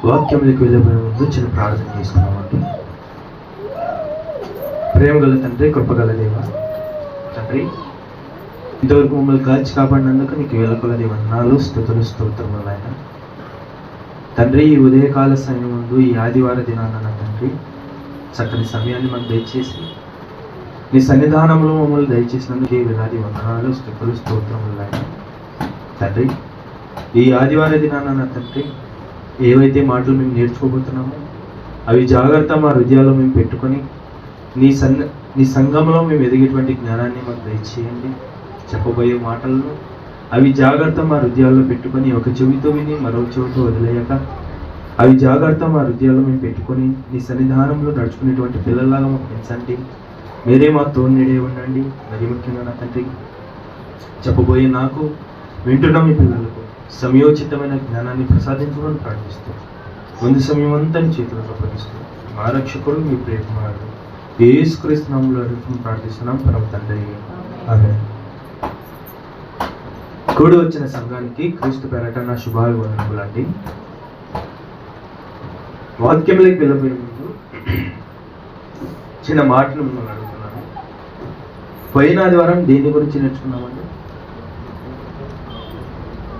వాక్యంలోకి వెళ్ళిపోయే ముందు చిన్న ప్రార్థన చేసుకున్నామండి. ప్రేమ గల తండ్రి, కృపగల దేవ తండ్రి, ఇంతవరకు మమ్మల్ని కాల్చి కాపాడినందుకు నీకు వేలకొలది వందనాలు, స్తుతులు, స్తోత్రములు ఆయన తండ్రి. ఈ ఉదయకాల సమయం ముందు ఈ ఆదివార దినాన తండ్రి చక్కని సమయాన్ని మనం దయచేసి నీ సన్నిధానంలో మమ్మల్ని దయచేసినందుకు వేలాది వందనాలు, స్తుతులు, స్తోత్రములు ఆయన తండ్రి. ఈ ఆదివార దినాన తండ్రి ఏవైతే మాటలు మేము నేర్చుకోబోతున్నామో అవి జాగ్రత్త మా హృదయాల్లో మేము పెట్టుకొని నీ సంఘంలో మేము ఎదిగేటువంటి జ్ఞానాన్ని మాకు దయచేయండి. చెప్పబోయే మాటలను అవి జాగ్రత్త మా హృదయాల్లో పెట్టుకొని ఒక చెవితో విని మరో చెవితో వదిలేయక అవి జాగ్రత్త మా హృదయాల్లో మేము పెట్టుకొని నీ సన్నిధానంలో నడుచుకునేటువంటి పిల్లలాగా మాకు పెంచండి. మీరే మా తోడునే ఉండండి. మరి ముఖ్యంగా నా తండ్రి చెప్పబోయే నాకు వింటున్న మీ పిల్లలకు సమయోచితమైన జ్ఞానాన్ని ప్రసాదించమని ప్రార్థిస్తూ ముందు సమయం అంతా చేతులకు అప్పగిస్తూ మా రక్షకుడు మీ ప్రేమాడు యేసుక్రీస్తు నామములో అడుగుతూ ప్రార్థిస్తున్నాం పరమ తండ్రి, ఆమేన్. కూడి వచ్చిన సంఘానికి క్రీస్తు పేరట నా శుభాభివందనములండి. వాక్యంలోకి వెళ్ళబోయే ముందు చిన్న మాటను మిమ్మల్ని అడుగుతున్నాను. పోయిన ఆదివారం దేని గురించి నేర్చుకున్నామండి?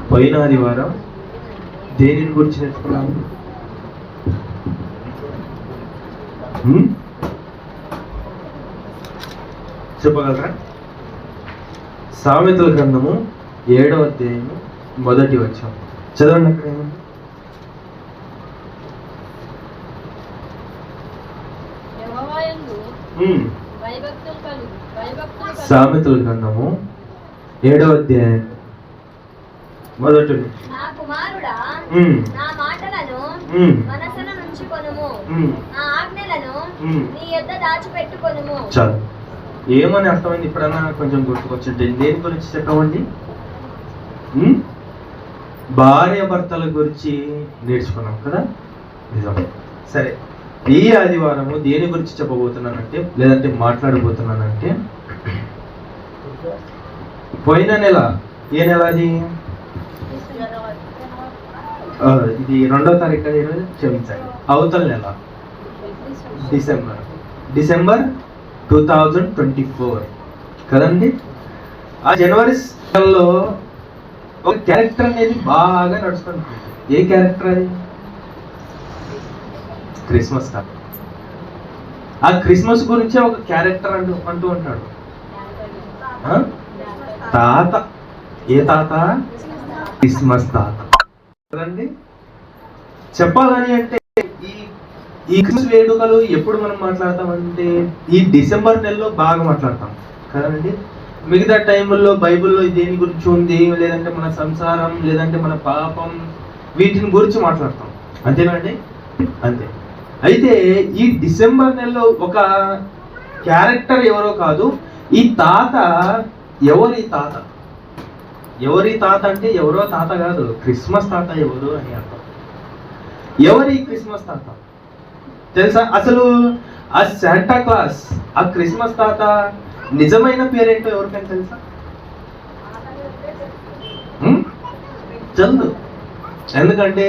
పోయిన ఆదివారం దేనిని గురించి నేర్చుకున్నాము? చెప్పగలరా? సామెతల గ్రంథము 7వ అధ్యాయము 1వ వచనం చదవండి. అక్కడ ఏమండి? సామెతల గ్రంథము 7వ అధ్యాయం 1వ చాలు. ఏమని అర్థమైంది? ఇప్పుడన్నా కొంచెం గుర్తుకొచ్చింటే దేని గురించి చెప్పమండి? భార్య భర్తల గురించి నేర్చుకున్నాం కదా, నిజమే. సరే, ఈ ఆదివారము దేని గురించి చెప్పబోతున్నానంటే లేదంటే మాట్లాడబోతున్నానంటే పోయిన నెల, ఏ నెల అది? ఇది 2వ తారీఖు కదా ఈరోజు, క్షమించండి, అవతల నెల డిసెంబర్ 2024 కదండి. ఆ జనవరి నెలలో ఒక క్యారెక్టర్ అనేది బాగా నడుస్తుంది. ఏ క్యారెక్టర్ అది? క్రిస్మస్ తాత. ఆ క్రిస్మస్ గురించే ఒక క్యారెక్టర్ అంటూ ఉంటాడు. తాత. ఏ తాత? క్రిస్మస్ తాత కదండి. చెప్పాలని అంటే ఈ క్రిస్మస్ వేడుకలు ఎప్పుడు మనం మాట్లాడతామంటే ఈ డిసెంబర్ నెలలో బాగా మాట్లాడతాం కదండి. మిగతా టైంలో బైబిల్లో దేని గురించి ఉంది, లేదంటే మన సంసారం, లేదంటే మన పాపం, వీటిని గురించి మాట్లాడతాం. అంతేనండి? అంతే. అయితే ఈ డిసెంబర్ నెలలో ఒక క్యారెక్టర్ ఎవరో కాదు, ఈ తాత ఎవరి తాత? ఎవరి తాత అంటే ఎవరో తాత కాదు, క్రిస్మస్ తాత ఎవరు అని అర్థం. ఎవరి క్రిస్మస్ తాత తెలుసా? అసలు ఆ శాంటా క్లాస్, ఆ క్రిస్మస్ తాత నిజమైన పేరేంటో ఎవరికైనా తెలుసా? చందు. ఎందుకంటే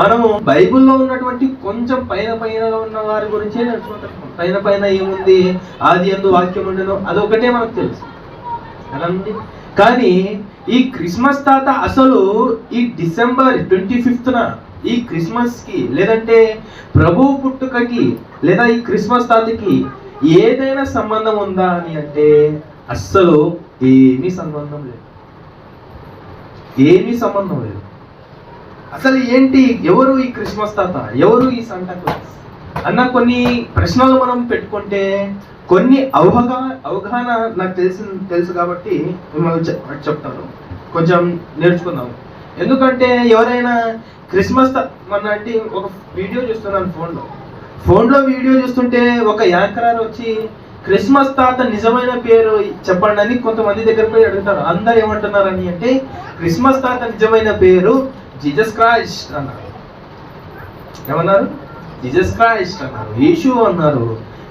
మనము బైబిల్లో ఉన్నటువంటి కొంచెం పైన ఉన్న వారి గురించే నేర్చుకుంటాం. పైన ఏముంది, ఆది యందు వాక్యం ఉండను, అదొకటే మనకు తెలుసు కదండి. కానీ ఈ క్రిస్మస్ తాత అసలు ఈ డిసెంబర్ 25న ఈ క్రిస్మస్ కి, లేదంటే ప్రభు పుట్టుకకి, లేదా ఈ క్రిస్మస్ తాతకి ఏదైనా సంబంధం ఉందా అని అంటే అస్సలు ఏమీ సంబంధం లేదు. ఏమీ సంబంధం లేదు. అసలు ఏంటి, ఎవరు ఈ క్రిస్మస్ తాత, ఎవరు ఈ శాంటా క్లాస్ అన్న కొన్ని ప్రశ్నలు మనం పెట్టుకుంటే కొన్ని అవగాహన నాకు తెలుసు కాబట్టి మిమ్మల్ని చెప్తాను. కొంచెం నేర్చుకుందాం. ఎందుకంటే ఎవరైనా క్రిస్మస్ మన అంటే ఒక వీడియో చూస్తున్నాను ఫోన్లో వీడియో చూస్తుంటే ఒక యాంకర్ వచ్చి క్రిస్మస్ తాత నిజమైన పేరు చెప్పండి అని కొంతమంది దగ్గర పోయి అడుగుతారు. అందరు ఏమంటున్నారని అంటే క్రిస్మస్ తాత నిజమైన పేరు జీసస్ క్రైస్ట్ అన్నారు. ఏమన్నారు? జీసస్ క్రైస్ట్ అన్నారు, యేసు అన్నారు,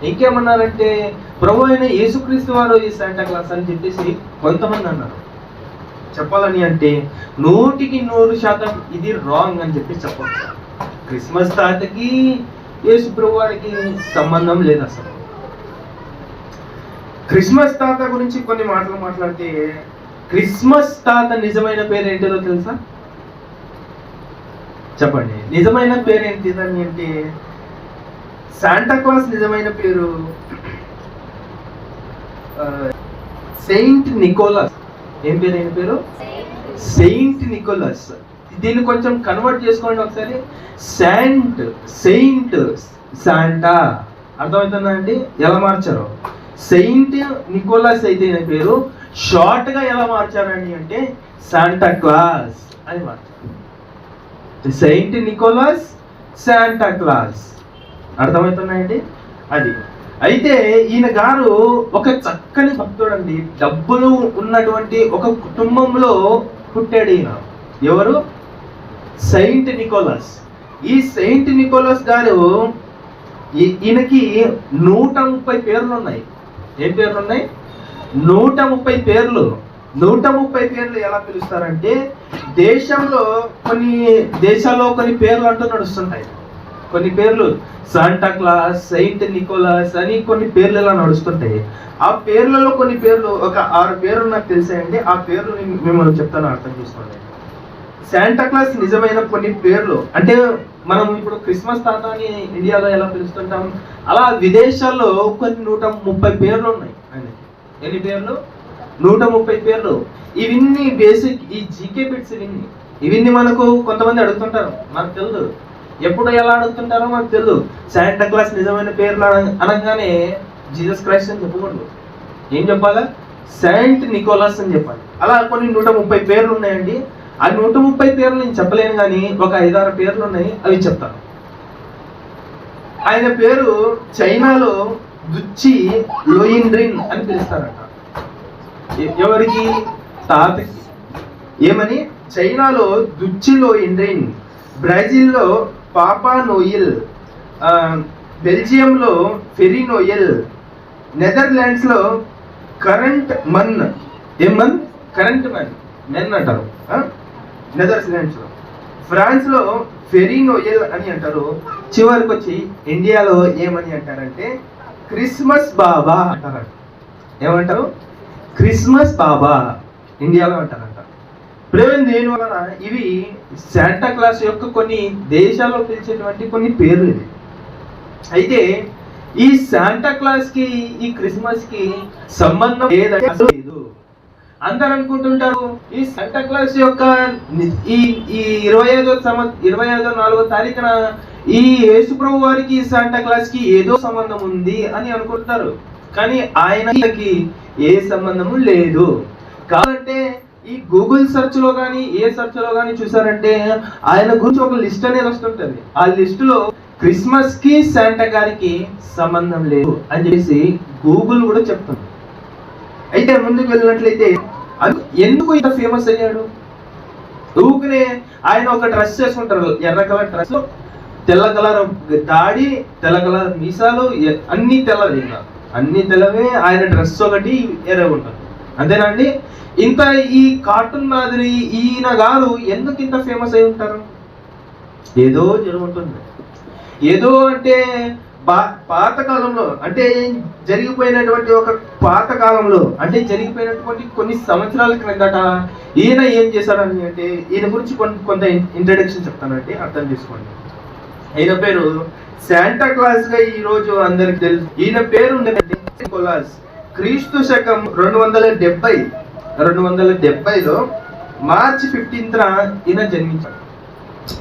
ఇంకేమన్నారంటే ప్రభు అయిన యేసుక్రీస్తు వారు ఈ శాంటా క్లాస్ అని చెప్పేసి కొంతమంది అన్నారు. చెప్పాలని అంటే 100% ఇది రాంగ్ అని చెప్పి చెప్పవచ్చు. క్రిస్మస్ తాతకి యేసు ప్రభు వారికి సంబంధం లేదు అసలు. క్రిస్మస్ తాత గురించి కొన్ని మాటలు మాట్లాడితే, క్రిస్మస్ తాత నిజమైన పేరు ఏంటిదో తెలుసా? చెప్పండి, నిజమైన పేరు ఏంటిదని అంటే శాంటా క్లాస్ నిజమైన పేరు సెయింట్ నికోలస్. ఏం పేరు? ఏం పేరు? Saint Nicholas. దీన్ని కొంచెం కన్వర్ట్ చేసుకోండి ఒకసారి. సెయింట్ శాంటా అర్థమవుతుందా అండి? ఎలా మార్చారు? సెయింట్ నికోలస్ అయితే పేరు షార్ట్ గా ఎలా మార్చారండి అంటే శాంటా క్లాస్ అని మార్చారు. Saint Nicholas, Santa Claus. అర్థమవుతున్నాయండి? అది అయితే ఈయన గారు ఒక చక్కని భక్తుడండి. డబ్బులు ఉన్నటువంటి ఒక కుటుంబంలో పుట్టాడు ఈయన. ఎవరు? Saint Nicholas. ఈ సెయింట్ నికోలస్ గారు ఈయనకి 130 పేర్లు ఉన్నాయి. ఏం పేర్లు ఉన్నాయి? 130 పేర్లు. 130 పేర్లు ఎలా పిలుస్తారంటే, కొన్ని దేశాల్లో కొన్ని పేర్లు అంటూ నడుస్తుంటాయి. కొన్ని పేర్లు శాంటా క్లాస్, సెయింట్ నికోలస్ అని కొన్ని పేర్లు ఇలా నడుస్తుంటాయి. ఆ పేర్లలో కొన్ని పేర్లు, ఒక 6 పేర్లు నాకు తెలిసాయండి. ఆ పేర్లు మిమ్మల్ని చెప్తాను, అర్థం చేసుకోండి. శాంటా క్లాస్ నిజమైన కొన్ని పేర్లు అంటే, మనం ఇప్పుడు క్రిస్మస్ తాత అని ఇండియాలో ఎలా పిలుస్తుంటాం, అలా విదేశాల్లో కొన్ని 130 పేర్లు ఉన్నాయి. ఎన్ని పేర్లు? 130 పేర్లు. ఇవన్నీ బేసిక్ ఈ జీకే బిట్స్. ఇవన్నీ మనకు కొంతమంది అడుగుతుంటారు, నాకు తెలియదు. ఎప్పుడు ఎలా అడుగుతుంటారో మనకు తెలియదు. శాంటా క్లాస్ నిజమైన పేర్లు అనగానే జీసస్ క్రైస్ట్ అని చెప్పకూడదు. ఏం చెప్పాలా? సెయింట్ నికోలస్ అని చెప్పాలి. అలా కొన్ని 130 పేర్లు ఉన్నాయండి. ఆ 130 పేర్లు నేను చెప్పలేను, కానీ ఒక 5-6 పేర్లు ఉన్నాయి, అవి చెప్తాను. ఆయన పేరు చైనాలో దుచ్చి లోయిండ్రిన్ అని పిలుస్తారంట. ఎవరికి? తాతకి. ఏమని? చైనాలో దుచ్చి లోయిండ్రిన్, బ్రెజిల్లో పాపా నోయిల్, బెల్జియంలో ఫెరీ నోయల్, నెదర్లాండ్స్ లో కరెంట్ మన్. ఏం మన్? కరెంట్ మెన్ అంటారు నెదర్లాండ్స్ లో. ఫ్రాన్స్ లో ఫెరీ నోయల్ అని అంటారు. చివరికి వచ్చి ఇండియాలో ఏమని అంటారంటే క్రిస్మస్ బాబా అంటారంట. ఏమంటారు? క్రిస్మస్ బాబా ఇండియాలో అంటారంట. దేని వలన? ఇవి శాంటా క్లాస్ యొక్క కొన్ని దేశాల్లో పిలిచేటువంటి కొన్ని పేర్లు. ఇది అయితే ఈ శాంటా క్లాస్ కి ఈ క్రిస్మస్ కి సంబంధం లేదు. అందరు అనుకుంటుంటారు ఈ శాంటా క్లాస్ యొక్క ఈ 25వ తారీఖున ఈ యేసుప్రభు వారికి శాంటా క్లాస్ కి ఏదో సంబంధం ఉంది అని అనుకుంటారు. కానీ ఆయనకి ఏ సంబంధము లేదు. కాబట్టి ఈ గూగుల్ సెర్చ్ లో కానీ ఏ సెర్చ్ లో కానీ చూసారంటే ఆయన గురించి ఒక లిస్ట్ అనేది వస్తుంటది. ఆ లిస్ట్ లో క్రిస్మస్ కి శాంటా గారికి సంబంధం లేదు అని చెప్పేసి గూగుల్ కూడా చెప్తుంది. అయితే ముందుకు వెళ్ళినట్లయితే ఎందుకు ఇంత ఫేమస్ అయ్యాడు? ఊరికనే ఆయన ఒక డ్రెస్ చేసుకుంటారు, ఎర్ర కలర్ డ్రెస్, తెల్ల కలర్ దాడి, తెల్ల కలర్ మీసాలు, అన్ని తెల్లవి. అన్ని తెల్లవే. ఆయన డ్రెస్ ఒకటి ఎర్రగా ఉంటుంది, అంతేనా అండి? ఇంత ఈ కార్టూన్ మాదిరి ఈయన గారు ఎందుకు ఇంత ఫేమస్ అయి ఉంటారు? ఏదో జరుగుతుంది. ఏదో అంటే పాత కాలంలో, అంటే జరిగిపోయినటువంటి ఒక పాత కాలంలో, అంటే జరిగిపోయినటువంటి కొన్ని సంవత్సరాల క్రిందట ఈయన ఏం చేశారని అంటే, ఈయన గురించి కొంత ఇంట్రడక్షన్ చెప్తానండి, అర్థం చేసుకోండి. ఈయన పేరు శాంటా క్లాస్ గా ఈ రోజు అందరికి తెలుసు. ఈయన పేరు నికోలస్. క్రీస్తు శకం 270లో మార్చి 15న ఈయన జన్మించాడు.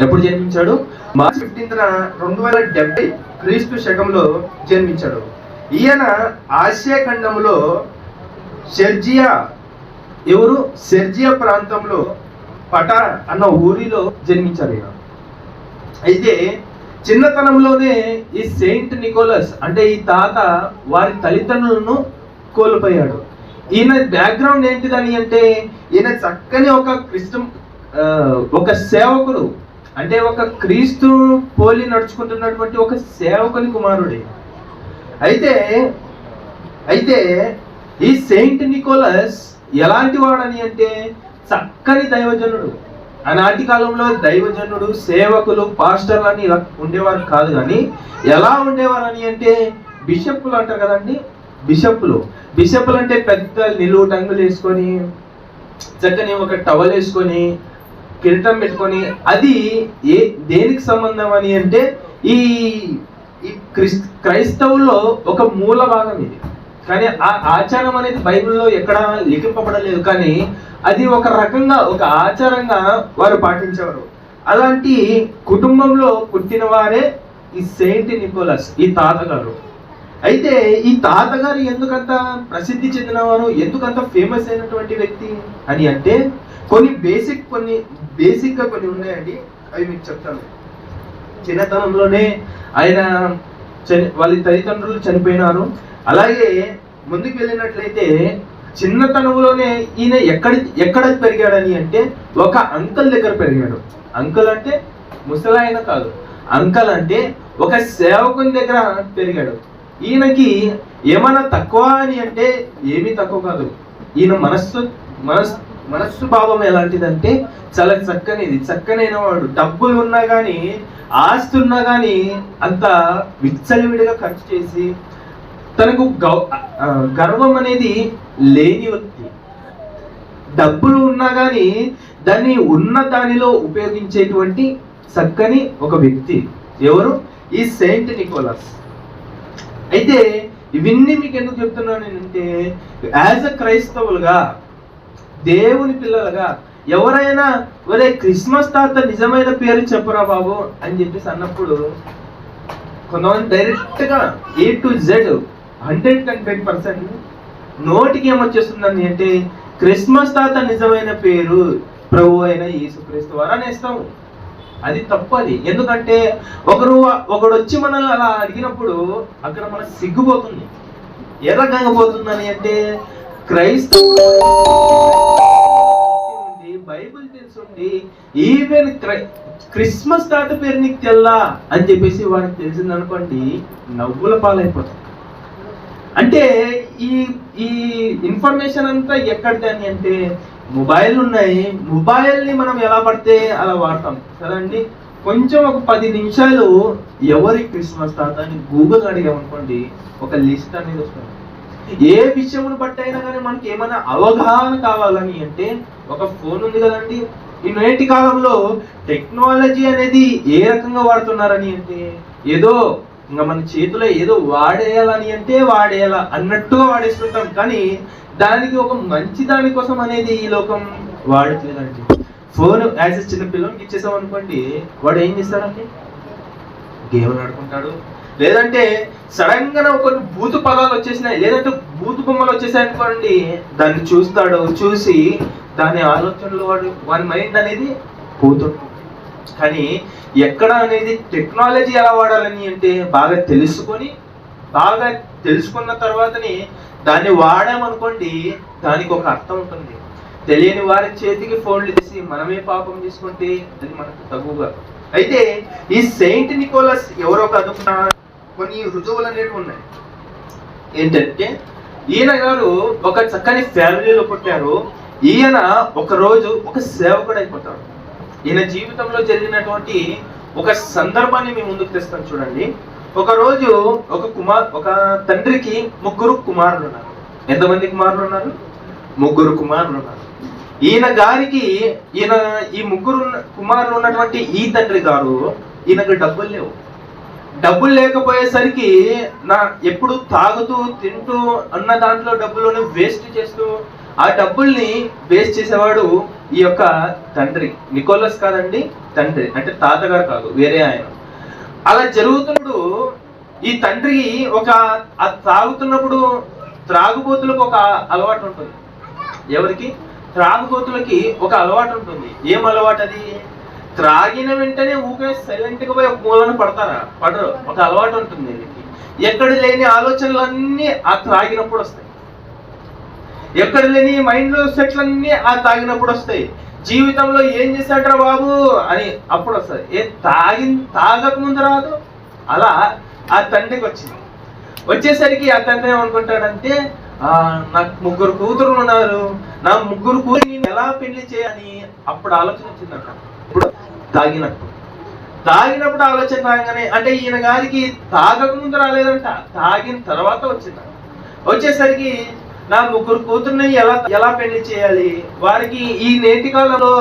ఎప్పుడు జన్మించాడు? మార్చి 15న 270 క్రీస్తు శకంలో జన్మించాడు. ఈయన ఆసియా ఖండంలో సెర్జియా ప్రాంతంలో పటా అన్న ఊరిలో జన్మించాడు ఈయన. అయితే చిన్నతనంలోనే ఈ సెయింట్ నికోలస్ అంటే ఈ తాత వారి తల్లిదండ్రులను కోల్పోయాడు. ఈయన బ్యాక్గ్రౌండ్ ఏంటిదని అంటే, ఈయన చక్కని ఒక సేవకుడు, అంటే ఒక క్రీస్తు పోలి నడుచుకుంటున్నటువంటి ఒక సేవకుని కుమారుడే. అయితే ఈ సెయింట్ నికోలస్ ఎలాంటి వాడని అంటే చక్కని దైవజనుడు. ఆనాటి కాలంలో దైవజనుడు, సేవకులు, పాస్టర్లు అని ఇలా ఉండేవారు కాదు. కానీ ఎలా ఉండేవారని అంటే బిషప్పులు అంటారు కదండి. బిషప్పులు అంటే పెద్ద నిలువు టంగులు వేసుకొని, చక్కని ఒక టవల్ వేసుకొని, కిరీటం పెట్టుకొని, అది దేనికి సంబంధం అని అంటే ఈ క్రైస్తవుల్లో ఒక మూల భాగం ఇది. కానీ ఆ ఆచారం అనేది బైబిల్లో ఎక్కడ లిఖింపబడలేదు. కానీ అది ఒక రకంగా, ఒక ఆచారంగా వారు పాటించేవారు. అలాంటి కుటుంబంలో పుట్టిన వారే ఈ సెయింట్ నికోలస్, ఈ తాతగారు. అయితే ఈ తాతగారు ఎందుకంత ప్రసిద్ధి చెందినవారు, ఎందుకంత ఫేమస్ అయినటువంటి వ్యక్తి అని అంటే కొన్ని బేసిక్గా కొన్ని ఉన్నాయండి. అవి మీకు చెప్తాను. చిన్నతనంలోనే ఆయన వాళ్ళ తల్లిదండ్రులు చనిపోయినారు. అలాగే ముందుకు వెళ్ళినట్లయితే చిన్నతనంలోనే ఈయన ఎక్కడ పెరిగాడని అంటే ఒక అంకల్ దగ్గర పెరిగాడు. అంకల్ అంటే ముసలాయన కాదు, అంకల్ అంటే ఒక సేవకుని దగ్గర పెరిగాడు. ఈయనకి ఏమైనా తక్కువ అని అంటే ఏమీ తక్కువ కాదు. ఈయన మనస్సు భావం ఎలాంటిదంటే చాలా చక్కనైన వాడు. డబ్బులు ఉన్నా కానీ, ఆస్తి ఉన్నా కానీ అంత విచ్చలవిడిగా ఖర్చు చేసి తనకు గర్వం అనేది లేని వ్యక్తి. డబ్బులు ఉన్నా కానీ దాన్ని ఉన్న దానిలో ఉపయోగించేటువంటి చక్కని ఒక వ్యక్తి. ఎవరు? ఈ సెయింట్ నికోలస్. అయితే ఇవన్నీ మీకు ఎందుకు చెప్తున్నాను అంటే యాజ్ అ క్రైస్తవులుగా, దేవుని పిల్లలుగా ఎవరైనా ఒరే క్రిస్మస్ తాత నిజమైన పేరు చెప్పరా బాబు అని చెప్పేసి అన్నప్పుడు కొంతమంది డైరెక్ట్ గా A to Z 100% నోటికి ఏమొచ్చేస్తుందని అంటే క్రిస్మస్ తాత నిజమైన పేరు ప్రభు అయిన యేసుక్రీస్తు వారు అనేస్తాము. అది తప్పది. ఎందుకంటే ఒకడు వచ్చి మనల్ని అలా అడిగినప్పుడు అక్కడ మన సిగ్గుపోతుంది. ఏ రకంగా పోతుందని అంటే క్రైస్తవులు బైబిల్ తెలుసుండి ఈవెన్ క్రిస్మస్ తాత పేరు నీకు తెల్లా అని చెప్పేసి వాడికి తెలిసింది అనుకోండి, నవ్వుల పాలైపోతాం. అంటే ఈ ఇన్ఫర్మేషన్ అంతా ఎక్కడిది అని అంటే మొబైల్ ఉన్నాయి. మొబైల్ని మనం ఎలా పడితే అలా వాడతాం కదండి. కొంచెం ఒక 10 నిమిషాలు ఎవరి క్రిస్మస్ తాత అని గూగుల్ అడిగామనుకోండి, ఒక లిస్ట్ అనేది వస్తుంది. ఏ విషయమును బట్టి అయినా కానీ మనకి ఏమైనా అవగాహన కావాలని అంటే ఒక ఫోన్ ఉంది కదండి. ఈ నేటి కాలంలో టెక్నాలజీ అనేది ఏ రకంగా వాడుతున్నారని అంటే ఏదో ఇంకా మన చేతిలో ఏదో వాడేయాలని అంటే వాడేయాలా అన్నట్టుగా వాడేస్తుంటాం. కానీ దానికి ఒక మంచి దానికోసం అనేది ఈ లోకం వాడట్లేదండి. ఫోన్ యాజ్ ఎ చిన్న పిల్లలకి ఇచ్చేసాం అనుకోండి, వాడు ఏం చేస్తాడంటే గేమ్లు ఆడుకుంటాడు. లేదంటే సడన్ గా కొన్ని బూతు పదాలు వచ్చేసినాయి, లేదంటే బూతు బొమ్మలు వచ్చేసాయి అనుకోండి, దాన్ని చూస్తాడు. చూసి దాని ఆలోచనలు వాడి మైండ్ అనేది పోతుంటుంది. కానీ ఎక్కడ అనేది టెక్నాలజీ ఎలా వాడాలని అంటే బాగా తెలుసుకున్న తర్వాతని దాన్ని వాడామనుకోండి, దానికి ఒక అర్థం ఉంటుంది. తెలియని వారి చేతికి ఫోన్లు చేసి మనమే పాపం తీసుకుంటే అది మనకు తగువగా. అయితే ఈ సెయింట్ నికోలస్ ఎవరో కాదు, కొన్ని రుజువులు అనేవి ఉన్నాయి. ఏంటంటే ఈయన గారు ఒక చక్కని ఫ్యామిలీలో పుట్టారు. ఈయన ఒక రోజు ఒక సేవకుడు అయిపోతాడు. ఈయన జీవితంలో జరిగినటువంటి ఒక సందర్భాన్ని మీ ముందుకు తెస్తాను చూడండి. ఒక రోజు ఒక తండ్రికి 3 కుమారులు ఉన్నారు. ఎంతమంది కుమారులు ఉన్నారు? 3 కుమారులు ఉన్నారు. ఈ 3 కుమారులు ఉన్నటువంటి ఈ తండ్రి గారు, ఈయనకు డబ్బులు లేకపోయేసరికి ఎప్పుడు తాగుతూ తింటూ అన్న దాంట్లో డబ్బులను వేస్ట్ చేస్తూ, ఆ డబ్బుల్ని వేస్ట్ చేసేవాడు ఈ యొక్క తండ్రి. నికోలస్ కాదండి, తండ్రి అంటే తాతగారు కాదు, వేరే ఆయన. అలా జరుగుతున్నప్పుడు ఈ తండ్రి తాగుతున్నప్పుడు త్రాగుబోతులకు ఒక అలవాటు ఉంటుంది. ఎవరికి? త్రాగుబోతులకి ఒక అలవాటు ఉంటుంది. ఏం అలవాటు అది? త్రాగిన వెంటనే ఊకే సైలెంట్ గా పోయి ఒక మూలన పడరు. ఒక అలవాటు ఉంటుంది. ఎక్కడ లేని ఆలోచనలన్నీ ఆ త్రాగినప్పుడు వస్తాయి. ఎక్కడ లేని మైండ్ లో సెట్లన్నీ ఆ తాగినప్పుడు వస్తాయి. జీవితంలో ఏం చేశాడ్రా బాబు అని అప్పుడు వస్తుంది. తాగక ముందు రాదు. అలా ఆ తండ్రికి వచ్చేసరికి ఆ తండ్రి ఏమనుకుంటాడంటే, నాకు 3 కూతురు ఉన్నారు, నా 3 కూతురు నేను ఎలా పెళ్లి చేయాలని అప్పుడు ఆలోచన వచ్చిందంట. ఇప్పుడు తాగినప్పుడు ఆలోచన రాగానే, అంటే ఈయన గారికి తాగక ముందు రాలేదంట, తాగిన తర్వాత వచ్చిందంట. వచ్చేసరికి నా 3 కూతుర్ని ఎలా పెళ్లి చేయాలి, వారికి ఈ నేటి కాలంలో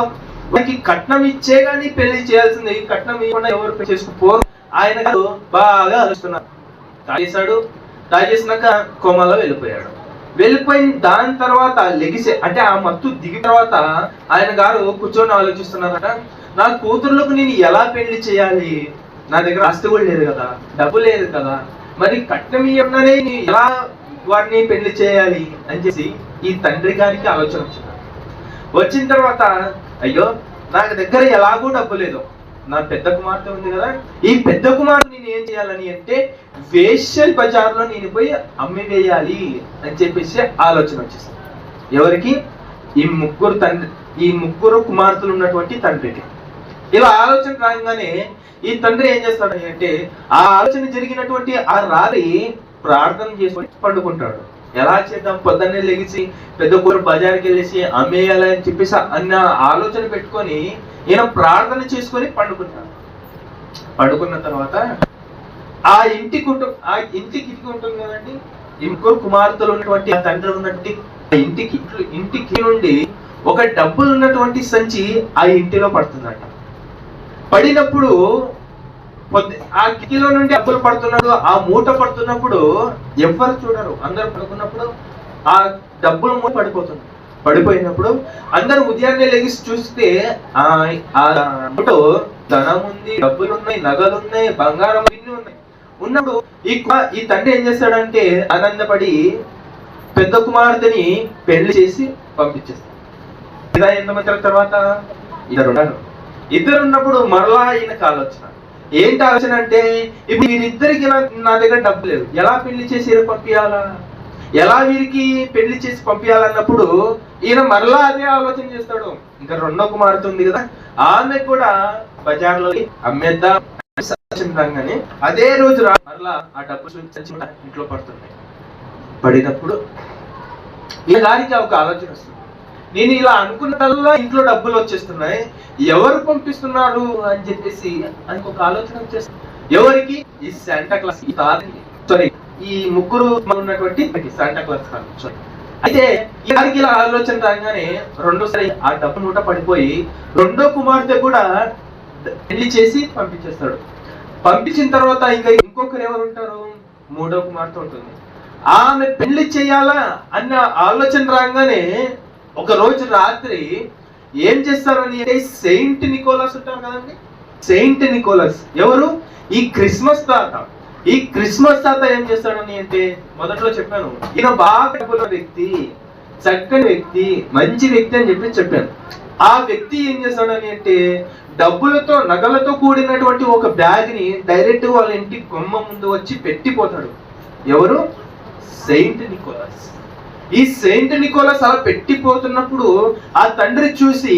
వారికి కట్నం ఇచ్చే గానీ పెళ్లి చేయాల్సింది, కట్నం ఇవ్వకుండా ఎవరు చేసుకుపోరు. ఆయన గారు బాగా ఆలోచిస్తున్నారు. తాగేసినాక కోమాలో వెళ్ళిపోయిన దాని తర్వాత లెగిసే, అంటే ఆ మత్తు దిగిన తర్వాత ఆయన గారు కూర్చొని ఆలోచిస్తున్నారట, నా కూతుర్లకు నేను ఎలా పెళ్లి చేయాలి, నా దగ్గర ఆస్తి కూడా లేదు కదా, డబ్బు లేదు కదా, మరి కట్నం ఇవ్వగానే ఎలా వారిని పెళ్లి చేయాలి అని చెప్పి ఈ తండ్రి గారికి ఆలోచన వచ్చిన తర్వాత, అయ్యో నాకు దగ్గర ఎలాగో డబ్బు లేదు, నా పెద్ద కుమార్తె ఉంది కదా, ఈ పెద్ద కుమార్తె నేను ఏం చేయాలని అంటే వేశ్యల్ బజార్లో నేను పోయి అమ్మి వేయాలి అని చెప్పేసి ఆలోచన వచ్చేసింది. ఎవరికి? ఈ ముగ్గురు కుమార్తెలు ఉన్నటువంటి తండ్రికి. ఇలా ఆలోచన రాగానే ఈ తండ్రి ఏం చేస్తాడు అంటే, ఆ ఆలోచన జరిగినటువంటి ఆ రాత్రి ప్రార్థన చేసుకొని పండుకుంటాడు. ఎలా చేద్దాం, పొద్దున్నే లెగిసి పెద్ద కూర బజార్కి వెళ్ళేసి అమ్మేయాలని చెప్పేసి అన్న ఆలోచన పెట్టుకొని ఈయన ప్రార్థన చేసుకొని పడుకున్న తర్వాత ఆ ఇంటికి ఉంటుంది కదండి, ఇంకో కుమార్తెలు ఉన్నటువంటి ఆ తండ్రి ఉన్నటువంటి ఇంటికి నుండి ఒక డబ్బులు ఉన్నటువంటి సంచి ఆ ఇంటిలో పడుతుందట. పడినప్పుడు ఆ కిటికీలో నుండి డబ్బులు పడుతున్నాడు, ఆ మూట పడుతున్నప్పుడు ఎవ్వరు చూడరు, అందరు పడుకున్నప్పుడు ఆ డబ్బులు మూట పడిపోయినప్పుడు అందరు ఉదయాన్నే లెగిసి చూస్తే ఆ మూటో ధనం ఉంది, డబ్బులు ఉన్నాయి, నగలు ఉన్నాయి, బంగారం ఉన్నాయి. ఉన్నప్పుడు ఈ తండ్రి ఏం చేస్తాడంటే ఆనందపడి పెద్ద కుమార్తెని పెళ్లి చేసి పంపించేస్తాడు. ఇలా ఎంతమంది తర్వాత ఇద్దరు ఉన్నప్పుడు మరలా ఈయనకు ఆలోచన. ఏంటి ఆలోచన అంటే, ఇప్పుడు వీరిద్దరికి నా దగ్గర డబ్బు లేదు, ఎలా పెళ్లి చేసి పంపించాలా, ఎలా వీరికి పెళ్లి చేసి పంపించాలన్నప్పుడు ఈయన మరలా అదే ఆలోచన చేస్తాడు. ఇంకా రెండో కుమార్తె ఉంది కదా, ఆమె కూడా బజార్లో అమ్మేద్దాం రాగానే అదే రోజు మరలా ఆ డబ్బు ఇంట్లో పడినప్పుడు ఈ గారికి ఒక ఆలోచన వస్తుంది. నేను ఇలా అనుకున్నదల్లా ఇంట్లో డబ్బులు వచ్చేస్తున్నాయి, ఎవరు పంపిస్తున్నారు అని చెప్పేసి ఆయనకు ఒక ఆలోచన వచ్చేస్తుంది. ఎవరికి? ఈ శాంటా క్లాస్, ఈ ముగ్గురు ఉన్నటువంటి శాంటా క్లాస్ కాదు. అయితే ఈ గారికి ఇలా ఆలోచన రాగానే రెండోసారి ఆ డబ్బు మూట పడిపోయి రెండో కుమార్తె కూడా పెళ్లి చేసి పంపించేస్తాడు. పంపించిన తర్వాత ఇంకొకరు ఎవరు ఉంటారు? మూడో కుమార్తె ఉంటుంది. ఆమె పెళ్లి చేయాలా అన్న ఆలోచన రాగానే ఒక రోజు రాత్రి ఏం చేస్తారు అని అంటే, సెయింట్ నికోలస్ ఉంటారు కదండి, సెయింట్ నికోలస్ ఎవరు? ఈ క్రిస్మస్ తాత. ఈ క్రిస్మస్ తాత ఏం చేస్తాడని అంటే, మొదట్లో చెప్పాను, ఈయన బాగా డబ్బుల వ్యక్తి, చక్కని వ్యక్తి, మంచి వ్యక్తి అని చెప్పాను. ఆ వ్యక్తి ఏం చేస్తాడని అంటే, డబ్బులతో నగలతో కూడినటువంటి ఒక బ్యాగ్ ని డైరెక్ట్ వాళ్ళ ఇంటి గుమ్మ ముందు వచ్చి పెట్టిపోతాడు. ఎవరు? Saint Nicholas. ఈ సెయింట్ నికోలస్ అలా పెట్టిపోతున్నప్పుడు ఆ తండ్రి చూసి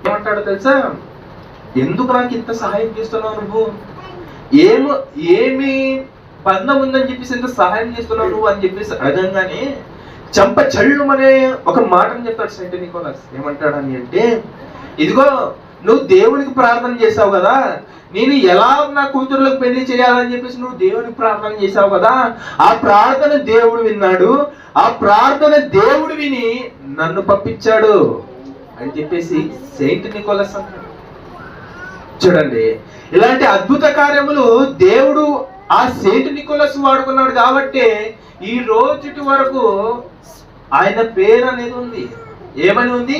ఏమంటాడో తెలుసా? ఎందుకు నాకు ఇంత సహాయం చేస్తున్నావు నువ్వు, ఏమి బంధం ఉందని చెప్పేసి ఇంత సహాయం చేస్తున్నావు నువ్వు అని చెప్పేసి అడగంగానే చంప చళ్ళుమనే ఒక మాటను చెప్తాడు సెయింట్ నికోలస్. ఏమంటాడని అంటే, ఇదిగో నువ్వు దేవునికి ప్రార్థన చేసావు కదా, నేను ఎలా నా కూతుర్లకు పెళ్లి చేయాలని చెప్పేసి నువ్వు దేవునికి ప్రార్థన చేసావు కదా, ఆ ప్రార్థన దేవుడు విన్నాడు, ఆ ప్రార్థన దేవుడు విని నన్ను పంపించాడు అని చెప్పేసి సెయింట్ నికోలస్ అంటాడు. చూడండి, ఇలాంటి అద్భుత కార్యములు దేవుడు ఆ సెయింట్ నికోలస్ వాడుకున్నాడు కాబట్టి ఈ రోజుటి వరకు ఆయన పేరు అనేది ఉంది. ఏమని ఉంది?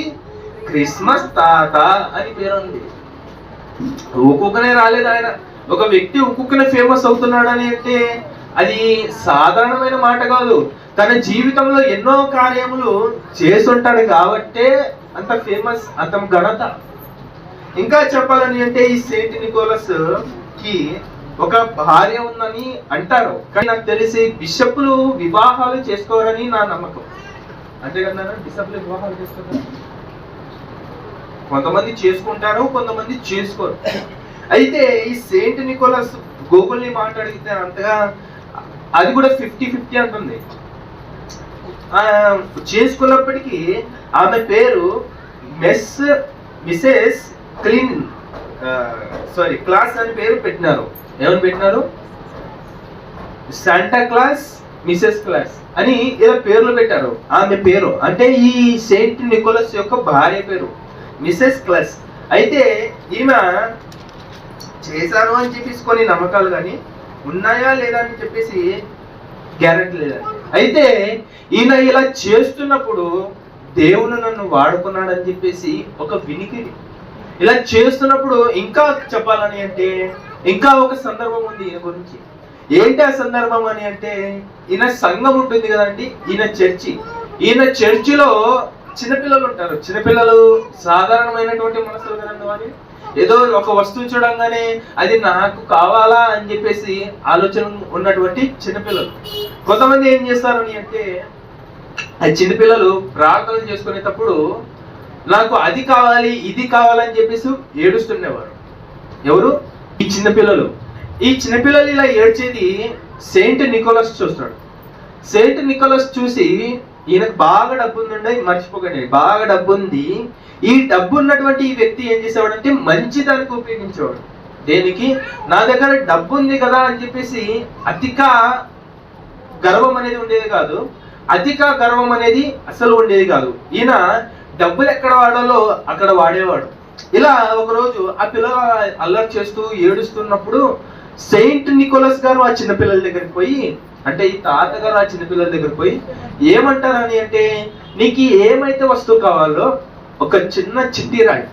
క్రిస్మస్ తాత అని పేరు ఉంది. ఒక్కొక్కనే రాలేదు ఆయన. ఒక వ్యక్తి ఒక్కొక్కనే ఫేమస్ అవుతున్నాడు అని అంటే అది సాధారణమైన మాట కాదు. తన జీవితంలో ఎన్నో కార్యములు చేసుంటాడు కాబట్టే అంత ఫేమస్, అంత ఘనత. ఇంకా చెప్పాలని అంటే ఈ సెయింట్ నికోలస్ కి ఒక భార్య ఉందని అంటారు, కానీ నాకు తెలిసి బిషప్లు వివాహాలు చేసుకోరని నా నమ్మకం. అంతే కదా, బిషప్లు వివాహాలు చేసుకోరు, కొంతమంది చేసుకుంటారు, కొంతమంది చేసుకోరు. అయితే ఈ సెయింట్ నికోలస్ గూగుల్ని మాట్లాడితే అంతగా అది కూడా 50-50 అంటుంది. చేసుకున్నప్పటికీ ఆమె పేరు మిసెస్ క్లాస్ అని పేరు పెట్టినారు. ఏమని పెట్టినారు? శాంటా క్లాస్, మిసెస్ క్లాస్ అని ఇలా పేర్లు పెట్టారు. ఆమె పేరు అంటే ఈ సెయింట్ నికోలస్ యొక్క భార్య పేరు మిసెస్ క్లాస్. అయితే ఈమె చేశాను అని చెప్పేసి కొన్ని నమ్మకాలు కానీ ఉన్నాయా లేదా అని చెప్పేసి గ్యారెంటీ లేదా. అయితే ఈయన ఇలా చేస్తున్నప్పుడు దేవుడు నన్ను వాడుకున్నాడని చెప్పేసి ఒక వినికిడి. ఇలా చేస్తున్నప్పుడు ఇంకా చెప్పాలని అంటే ఇంకా ఒక సందర్భం ఉంది ఈయన గురించి. ఏంటి ఆ సందర్భం అని అంటే, ఈయన సంఘం ఉంటుంది కదండి, ఈయన చర్చిలో చిన్నపిల్లలు ఉంటారు. చిన్నపిల్లలు సాధారణమైనటువంటి మనసులు కదండి. వారి ఏదో ఒక వస్తువు చూడంగానే అది నాకు కావాలా అని చెప్పేసి ఆలోచన ఉన్నటువంటి చిన్నపిల్లలు. కొంతమంది ఏం చేస్తారని అంటే, ఆ చిన్నపిల్లలు ప్రార్థనలు చేసుకునేటప్పుడు నాకు అది కావాలి ఇది కావాలని చెప్పేసి ఏడుస్తుండేవారు. ఎవరు? ఈ చిన్నపిల్లలు. ఈ చిన్నపిల్లలు ఇలా ఏడ్చేది సెయింట్ నికోలస్ చూస్తాడు. సెయింట్ నికోలస్ చూసి ఈయనకు బాగా డబ్బు ఉందండి, మర్చిపోకండి, బాగా డబ్బు ఉంది. ఈ డబ్బు ఉన్నటువంటి ఈ వ్యక్తి ఏం చేసేవాడంటే మంచి దానికి ఉపయోగించేవాడు. దేనికి? నా దగ్గర డబ్బు ఉంది కదా అని చెప్పేసి అధిక గర్వం అనేది ఉండేది కాదు. అధిక గర్వం అనేది అసలు ఉండేది కాదు. ఈయన డబ్బులు ఎక్కడ వాడాలో అక్కడ వాడేవాడు. ఇలా ఒకరోజు ఆ పిల్లలు అల్లరి చేస్తూ ఏడుస్తున్నప్పుడు సెయింట్ నికోలస్ గారు ఆ చిన్నపిల్లల దగ్గరికి పోయి, అంటే ఈ తాతగారు ఆ చిన్నపిల్లల దగ్గరికి పోయి ఏమంటారని అంటే, నీకు ఏమైతే వస్తువు కావాలో ఒక చిన్న చిట్టి రాయి,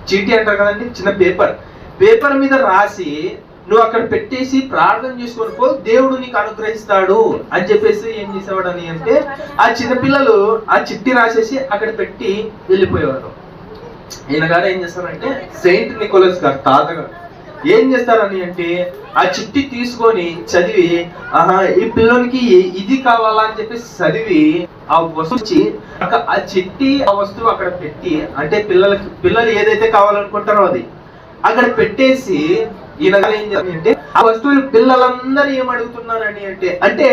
చీటీ అంటారు కదండి, చిన్న పేపర్ మీద రాసి నువ్వు అక్కడ పెట్టేసి ప్రార్థన చేసుకొని పో, దేవుడు నీకు అనుగ్రహిస్తాడు అని చెప్పేసి ఏం చేసేవాడు అని అంటే, ఆ చిన్నపిల్లలు ఆ చిట్టి రాసేసి అక్కడ పెట్టి వెళ్ళిపోయేవారు. ఈయన గారు ఏం చేస్తారంటే, సెయింట్ నికోలస్ గారు తాతగారు ఏం చేస్తారని అంటే, ఆ చిట్టి తీసుకొని చదివి, ఈ పిల్లలకి ఇది కావాలా అని చెప్పేసి చదివి ఆ వస్తువు ఆ చిట్టి ఆ వస్తువు అక్కడ పెట్టి, అంటే పిల్లలు ఏదైతే కావాలనుకుంటారో అది అక్కడ పెట్టేసి ఈయన ఏం చేయాలంటే, ఆ వస్తువులు పిల్లలందరూ ఏం అడుగుతున్నారని అంటే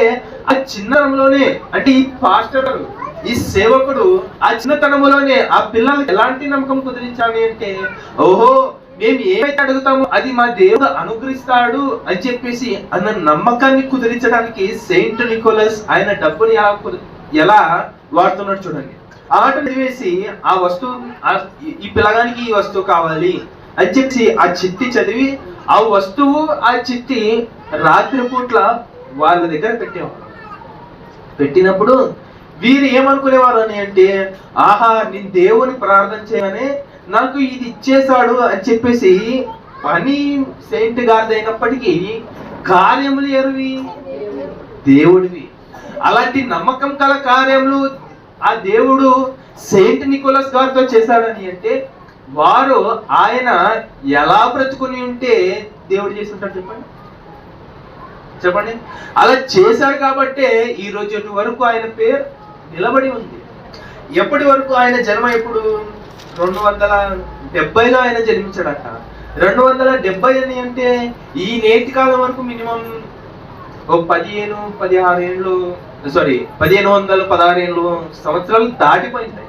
ఆ చిన్నతనంలోనే, అంటే ఈ పాస్టర్ ఈ సేవకుడు ఆ చిన్నతనంలోనే ఆ పిల్లలకి ఎలాంటి నమ్మకం కుదిరించాలి అంటే, ఓహో మేము ఏమైతే అడుగుతామో అది మా దేవుడు అనుగ్రహిస్తాడు అని చెప్పేసి అన్న నమ్మకాన్ని కుదిరించడానికి సెయింట్ నికోలస్ ఆయన డబ్బుని ఎలా వాడుతున్నాడు చూడండి. ఆట చదివేసి ఆ వస్తువు, ఈ పిల్లగానికి ఈ వస్తువు కావాలి అని చెప్పి ఆ చిట్టి చదివి ఆ వస్తువు ఆ చిట్టి రాత్రి పూట్ల వాళ్ళ దగ్గర పెట్టేవారు. పెట్టినప్పుడు వీరు ఏమనుకునేవారు అని అంటే, ఆహా నేను దేవుని ప్రార్థన చేయగానే నాకు ఇది ఇచ్చేశాడు అని చెప్పేసి, పని సెయింట్ గారిది అయినప్పటికీ కార్యములు ఎరువి దేవుడివి. అలాంటి నమ్మకం కల కార్యములు ఆ దేవుడు సెయింట్ నికోలస్ గారితో చేశాడని అంటే, వారు ఆయన ఎలా బ్రతుకుని ఉంటే దేవుడు చేసి ఉంటాడు చెప్పండి. అలా చేశాడు కాబట్టే ఈ రోజు వరకు ఆయన పేరు నిలబడి ఉంది. ఎప్పటి వరకు ఆయన జన్మ ఎప్పుడు? 270లో ఆయన జన్మించాడట. 270 అని అంటే ఈ నేటి కాలం వరకు మినిమం 1516 సంవత్సరాలు దాటిపోయింది.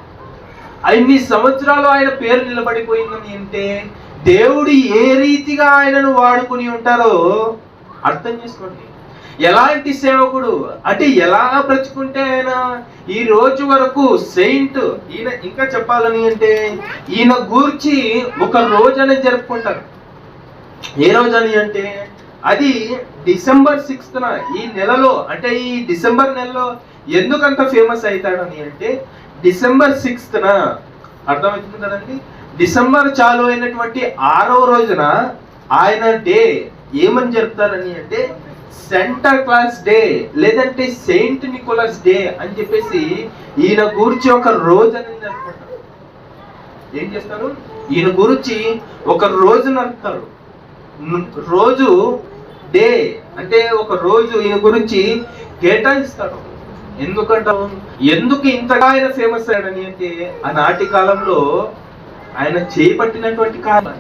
అన్ని సంవత్సరాలు ఆయన పేరు నిలబడిపోయిందని అంటే దేవుడు ఏ రీతిగా ఆయనను వాడుకుని ఉంటారో అర్థం చేసుకోండి. ఎలాంటి సేవకుడు అంటే ఎలా బ్రతుకుంటే ఆయన ఈ రోజు వరకు సెయింట్. ఈయన ఇంకా చెప్పాలని అంటే ఈయన గూర్చి ఒక రోజు అనేది జరుపుకుంటారు. ఏ రోజు అని అంటే అది డిసెంబర్ 6th ఈ నెలలో, అంటే ఈ డిసెంబర్ నెలలో ఎందుకంత ఫేమస్ అవుతాడని అంటే డిసెంబర్ 6th అర్థమవుతుంది కదండి. డిసెంబర్ చాలు అయినటువంటి 6వ రోజున ఆయన డే ఏమని జరుపుతారని అంటే సెంటా క్లాస్ డే, లేదంటే సెయింట్ నికోలస్ డే అని చెప్పేసి ఈయన గురించి ఒక రోజు అనేది జరుపుకుంటారు. ఏం చేస్తారు? ఈయన గురించి ఒక రోజు నడుపుతారు. రోజు డే అంటే ఒక రోజు ఈయన గురించి కేటాయిస్తారు. ఎందుకంటారు? ఎందుకు ఇంతగా ఆయన ఫేమస్ అయ్యాడని అంటే ఆనాటి కాలంలో ఆయన చేపట్టినటువంటి కారణం,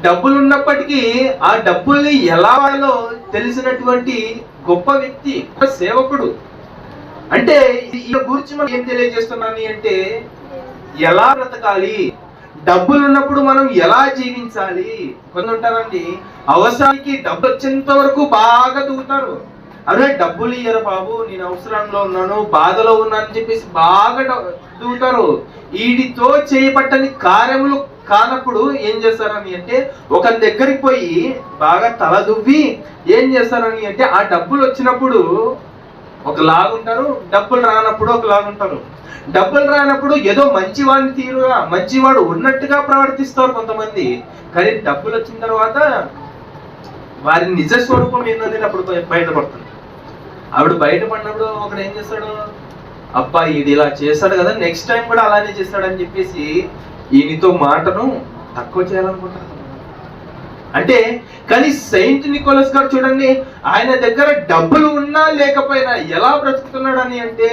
డబ్బులు ఉన్నప్పటికీ ఆ డబ్బుల్ని ఎలా వాడాలో తెలిసినటువంటి గొప్ప వ్యక్తి, సేవకుడు. అంటే ఈ గురించి మనం ఏం తెలియజేస్తున్నాను అంటే ఎలా బ్రతకాలి, డబ్బులు ఉన్నప్పుడు మనం ఎలా జీవించాలి. కొందరు ఉంటారండి, అవసరానికి డబ్బు వచ్చేంత వరకు బాగా దూకుతారు. అదే డబ్బులు ఇయ్యరు బాబు, నేను అవసరంలో ఉన్నాను, బాధలో ఉన్నాను అని చెప్పేసి బాగా దూకుతారు. వీడితో చేయబట్టని కార్యములు కానప్పుడు ఏం చేస్తారని అంటే ఒక దగ్గరికి పోయి బాగా తల దువ్వి ఏం చేస్తారని అంటే ఆ డబ్బులు వచ్చినప్పుడు ఒకలాగుంటారు, డబ్బులు రానప్పుడు ఒకలాగుంటారు. డబ్బులు రానప్పుడు ఏదో మంచివాడిని తీరుగా మంచివాడు ఉన్నట్టుగా ప్రవర్తిస్తారు కొంతమంది. కానీ డబ్బులు వచ్చిన తర్వాత వారి నిజ స్వరూపం ఏంటనేది అప్పుడు బయటపడుతుంది. ఆవిడ బయటపడినప్పుడు ఒకడు ఏం చేస్తాడు, అబ్బా ఇది ఇలా చేస్తాడు కదా, నెక్స్ట్ టైం కూడా అలానే చేస్తాడని చెప్పేసి ఈయనతో మాటను తక్కువ చేయాలనుకుంటారు. అంటే కానీ సెయింట్ నికోలస్ గారు చూడండి, ఆయన దగ్గర డబ్బులు ఉన్నా లేకపోయినా ఎలా బ్రతుకుతున్నాడు అని అంటే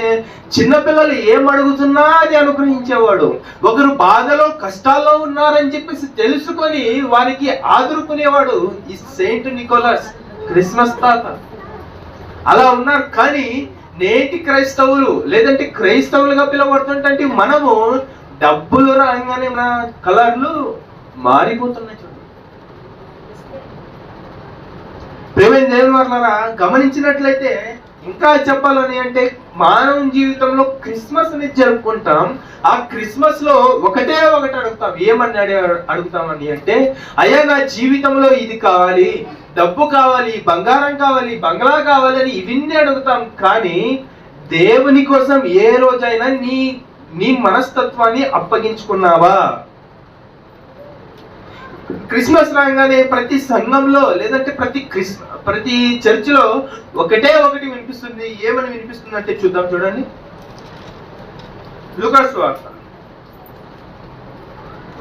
చిన్నపిల్లలు ఏం అడుగుతున్నా అది అనుగ్రహించేవాడు. ఒకరు బాధలో కష్టాల్లో ఉన్నారని చెప్పేసి తెలుసుకొని వారికి ఆదురుకునేవాడు ఈ సెయింట్ నికోలస్, క్రిస్మస్ తాత. అలా ఉన్నారు. కానీ నేటి క్రైస్తవులు లేదంటే క్రైస్తవులుగా పిలువబడుతుంటే మనము డబ్బులు రాగానే మన కలర్లు మారిపోతున్నాయి. చూడండి ప్రేమైన దేవుని వారలారా, గమనించినట్లయితే ఇంకా చెప్పాలని అంటే మానవ జీవితంలో క్రిస్మస్ ని జరుపుకుంటాం. ఆ క్రిస్మస్ లో ఒకటి అడుగుతాం. ఏమని అడుగుతామని అంటే, అయ్యా నా జీవితంలో ఇది కావాలి, డబ్బు కావాలి, బంగారం కావాలి, బంగ్లా కావాలి అని ఇవన్నీ అడుగుతాం. కానీ దేవుని కోసం ఏ రోజైనా నీ మనస్తత్వాన్ని అప్పగించుకున్నావా? క్రిస్మస్ రాగానే ప్రతి సంఘంలో లేదంటే ప్రతి చర్చ్ లో ఒకటి వినిపిస్తుంది. ఏమని వినిపిస్తుంది అంటే చూద్దాం, చూడండి. లూకాసు వార్త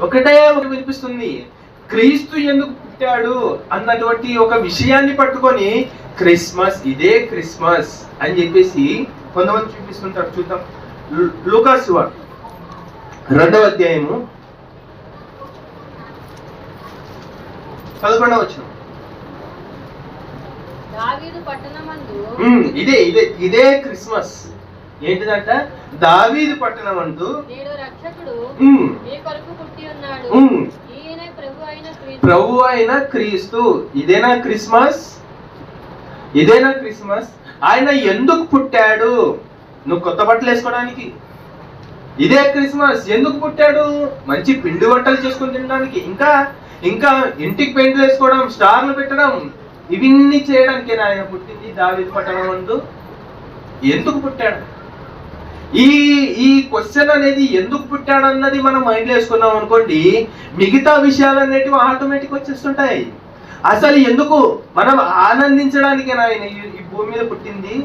ఒకటి వినిపిస్తుంది. క్రీస్తు ఎందుకు పుట్టాడు అన్నటువంటి ఒక విషయాన్ని పట్టుకొని క్రిస్మస్, ఇదే క్రిస్మస్ అని చెప్పేసి కొంతమంది చూపిస్తుంటారు. చూద్దాం. లూకాసు వార్త 2వ అధ్యాయము 11వ వచనం. ఇదే క్రిస్మస్. ఏంటిదంట? దావీదు పట్టణమందు ప్రభు అయిన క్రీస్తు. ఇదేనా క్రిస్మస్? ఇదేనా క్రిస్మస్? ఆయన ఎందుకు పుట్టాడు? నువ్వు కొత్త బట్టలు వేసుకోవడానికి. ఇదే క్రిస్మస్. ఎందుకు పుట్టాడు? మంచి పిండి వంటలు చేసుకుని తినడానికి, ఇంకా ఇంటికి పెయింట్లు వేసుకోవడం, స్టార్లు పెట్టడం, ఇవన్నీ చేయడానికి ఆయన పుట్టింది. దావీదు పట్టణమందు ఎందుకు పుట్టాడు? ఈ క్వశ్చన్ అనేది ఎందుకు పుట్టాడు అన్నది మనం మైండ్ లో వేసుకున్నాం అనుకోండి, మిగతా విషయాలు అనేటివి ఆటోమేటిక్ వచ్చేస్తుంటాయి. అసలు ఎందుకు? మనం ఆనందించడానికేనా ఆయన ఈ భూమి మీద పుట్టింది?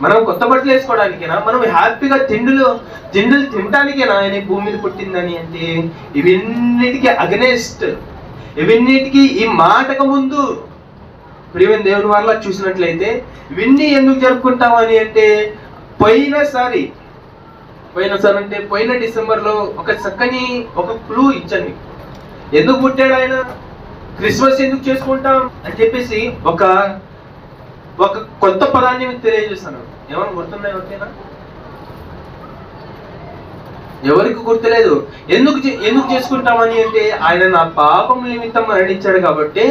మనం కొత్త బట్టలు వేసుకోవడానికేనా? మనం హ్యాపీగా తిండులు తినడానికేనా ఆయన ఈ భూమి మీద పుట్టిందని అంటే ఇవన్నిటికీ అగనెస్ట్, ఇవన్నిటికీ ఈ మాటకు ముందు ప్రియమైన దేవుని వాళ్ళ చూసినట్లయితే ఇవన్నీ ఎందుకు జరుపుకుంటామని అంటే పోయిన డిసెంబర్లో ఒక చక్కని ఒక క్లూ ఇచ్చాను. ఎందుకు పుట్టాడు ఆయన, క్రిస్మస్ ఎందుకు చేసుకుంటాం అని చెప్పేసి ఒక కొత్త పదాన్ని మీకు తెలియజేస్తాను. ఏమైనా గుర్తున్నాయి? ఓకేనా? ఎవరికి గుర్తులేదు. ఎందుకు చేసుకుంటామని అంటే ఆయన నా పాపం నిమిత్తం మరణించాడు కాబట్టి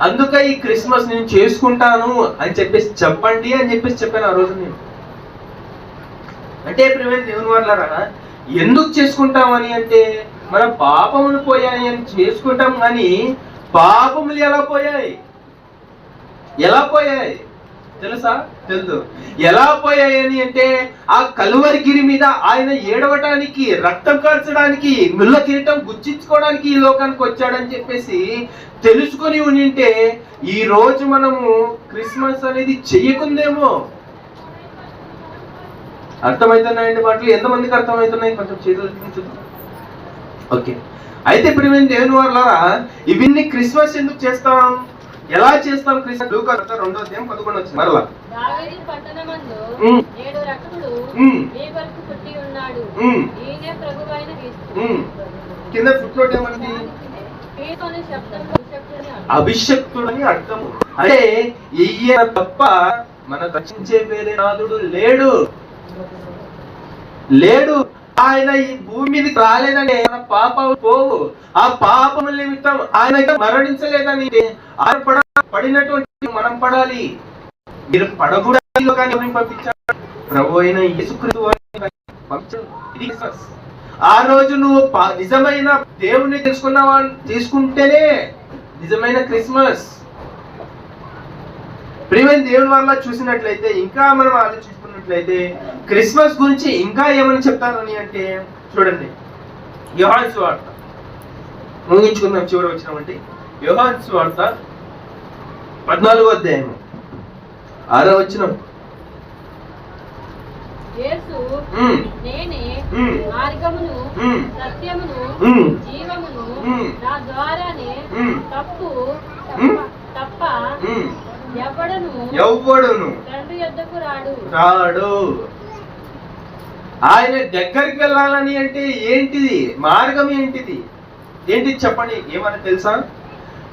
అందుకే ఈ క్రిస్మస్ నేను చేసుకుంటాను అని చెప్పేసి చెప్పండి అని చెప్పేసి చెప్పాను ఆ రోజు నేను. అంటే ప్రియమైన దేవుని వాళ్ళారా, ఎందుకు చేసుకుంటామని అంటే మన పాపములు పోయాయి అని చేసుకుంటాం. కానీ పాపములు ఎలా పోయాయి తెలుసా? తెలుసు. ఎలా పోయాయని అంటే ఆ కలువరిగిరి మీద ఆయన ఏడవటానికి, రక్తం కార్చడానికి, ముళ్ళ కిరీటం గుచ్చించుకోవడానికి ఈ లోకానికి వచ్చాడని చెప్పేసి తెలుసుకొని ఉంటే ఈ రోజు మనము క్రిస్మస్ అనేది చెయ్యకుందేమో. అర్థమవుతున్నాయండి మాటలు? ఎంతమందికి అర్థమవుతున్నాయి? కొంచెం చేతులు. ఓకే. అయితే ఇప్పుడు మేము దేవుని వాళ్ళారా ఇవన్నీ క్రిస్మస్ ఎందుకు చేస్తాం, ఎలా చేస్తాం? క్రిస్మస్ లూకా 2వ అధ్యాయం 11వ వచనం. మరలా కింద ఫుట్నోట్ ఏమండి? అభిషక్తుడని అర్థము. అంటే ఈయన తప్ప మన రక్షించే వేరే నాదుడు లేడు. లేడు. ఆయన ఈ భూమి మీదకి రాలేదంటే మన పాపాలు పోవు. ఆ పాపము నిమిత్తం ఆయన మరణించలేదని ఆయన పడినటువంటి మనం పడాలి. మీరు పడకూడదు కానీ పంపించాడు ప్రభు అయిన యేసుక్రీస్తు పంపించాడు. ఆ రోజు నువ్వు నిజమైన దేవుణ్ణి తీసుకుంటేనే నిజమైన క్రిస్మస్. ప్రియమైన దేవుని వల్ల చూసినట్లయితే, ఇంకా మనం ఆలోచించుకున్నట్లయితే క్రిస్మస్ గురించి ఇంకా ఏమని చెప్తారని అంటే చూడండి, యోహాను సువార్త ముగించుకుందాం, చివరి వచ్చినామంటే యోహాను సువార్త 14వ అధ్యాయం 6వ వచనం. యేసు నేనే మార్గమును సత్యమును జీవమును, నా ద్వారానే తప్ప ఎవ్వడును తండ్రి యొద్దకు రాడు. ఆయన దగ్గరికి వెళ్ళాలని అంటే ఏంటిది మార్గం? ఏంటిది చెప్పండి, ఏమని తెలుసా?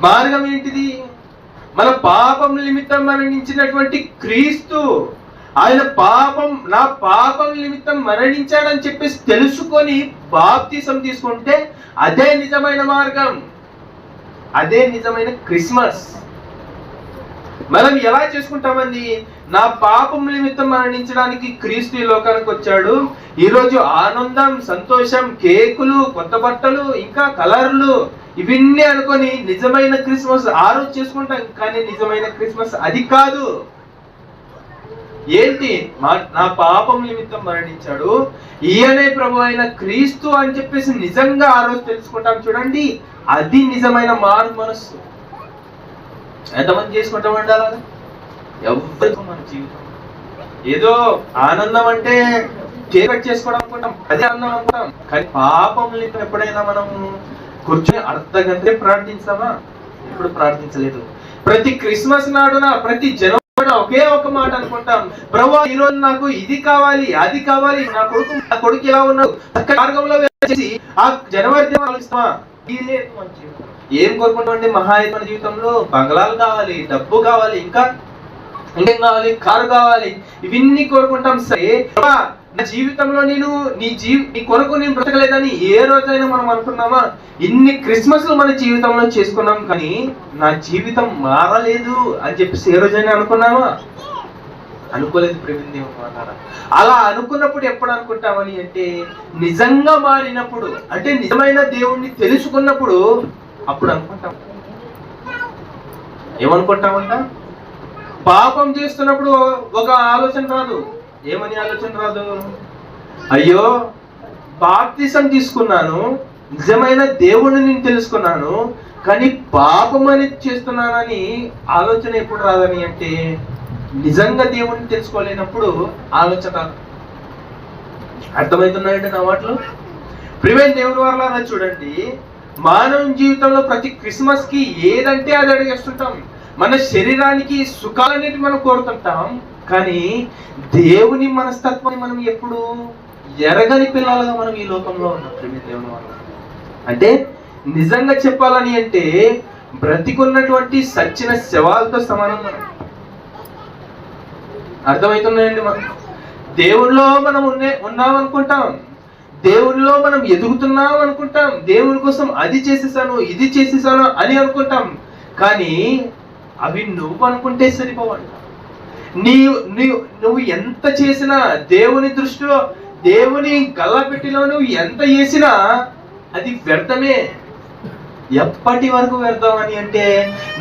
మార్గం ఏంటిది? మన పాపం నిమిత్తం మరణించినటువంటి క్రీస్తు. ఆయన నా పాపం నిమిత్తం మరణించాడని చెప్పేసి తెలుసుకొని బాప్తిసం తీసుకుంటే అదే నిజమైన మార్గం, అదే నిజమైన క్రిస్మస్. మనం ఎలా చేసుకుంటామండి? నా పాపం నిమిత్తం మరణించడానికి క్రీస్తు ఈ లోకానికి వచ్చాడు. ఈరోజు ఆనందం, సంతోషం, కేకులు, కొత్త బట్టలు, ఇంకా కలర్లు, ఇవన్నీ అనుకొని నిజమైన క్రిస్మస్ ఆ రోజు చేసుకుంటాం. కానీ నిజమైన క్రిస్మస్ అది కాదు. ఏంటి? నా పాపం నిమిత్తం మరణించాడు, ఈయనే ప్రభు అయిన క్రీస్తు అని చెప్పేసి నిజంగా ఆ రోజు తెలుసుకుంటాం. చూడండి, అది నిజమైన మారు మనస్సు. ఎంతమంది చేసుకుంటామండి అలా? ఎవరికి మన జీవితం ఏదో ఆనందం అంటే కేక్ కట్ చేసుకోవడం అనుకుంటాం, అదే ఆనందం అనుకుంటాం. కానీ పాపం నిమిత్తం ఎప్పుడైనా మనం కూర్చొని అర్ధగంటే ప్రార్థించామా? ఎప్పుడు ప్రార్థించలేదు. ప్రతి క్రిస్మస్ నాడున, ప్రతి జనవరి ఒకే ఒక మాట అనుకుంటాం, ప్రభువా ఈ రోజు నాకు ఇది కావాలి, అది కావాలి, నా కొడుకు ఇలా ఉన్నాడు, మార్గంలో ఆ జనవరి ఆలోచిస్తామా? ఏం కోరుకుంటామండి? మహా అయితే మన జీవితంలో బంగ్లాలు కావాలి, డబ్బు కావాలి, ఇంకా ఇంకేం కావాలి, కారు కావాలి, ఇవన్నీ కోరుకుంటాం. సరే, నా జీవితంలో నీ కొరకు నేను బ్రతకలేదని ఏ రోజైనా మనం అనుకున్నామా? ఇన్ని క్రిస్మస్లు మన జీవితంలో చేసుకున్నాం, కానీ నా జీవితం మారలేదు అని చెప్పేసి ఏ రోజైనా అనుకున్నామా? అనుకోలేదు. ప్రేమిందేమో అలా అనుకున్నప్పుడు ఎప్పుడు అనుకుంటామని అంటే నిజంగా మారినప్పుడు, అంటే నిజమైన దేవుణ్ణి తెలుసుకున్నప్పుడు అప్పుడు అనుకుంటాం. ఏమనుకుంటామంట? పాపం చేస్తున్నప్పుడు ఒక ఆలోచన రాదు. ఏమని ఆలోచన రాదు? అయ్యో బాప్తిసం తీసుకున్నాను, నిజమైన దేవుణ్ణి నేను తెలుసుకున్నాను, కానీ పాపం అనేది చేస్తున్నానని ఆలోచన ఎప్పుడు రాదని అంటే నిజంగా దేవుణ్ణి తెలుసుకోలేనప్పుడు ఆలోచన రాదు. అర్థమవుతున్నాయండి నా మాటలు? ప్రియమైన దేవుని వల్ల చూడండి, మానవ జీవితంలో ప్రతి క్రిస్మస్ కి ఏదంటే అది అడిగేస్తుంటాం. మన శరీరానికి సుఖాలనేది మనం కోరుతుంటాం, కానీ దేవుని మనస్తత్వాన్ని మనం ఎప్పుడు ఎరగని పిల్లలుగా మనం ఈ లోకంలో ఉన్నాం. ప్రియమైన దేవుని వల్ల అంటే నిజంగా చెప్పాలని అంటే బ్రతికున్నటువంటి సచ్చిన శవాలతో సమానం మనం. అర్థమవుతున్నాయండి? మనం దేవుళ్ళో మనం ఉన్నాం అనుకుంటాం, దేవునిలో మనం ఎదుగుతున్నాం అనుకుంటాం, దేవుని కోసం అది చేసేసాను, ఇది చేసేసాను అని అనుకుంటాం. కానీ అవి నువ్వు అనుకుంటే సరిపోవండి. నువ్వు ఎంత చేసినా దేవుని దృష్టిలో, దేవుని గల్లపెట్టిలో నువ్వు ఎంత చేసినా అది వ్యర్థమే. ఎప్పటి వరకు వ్యర్థం అని అంటే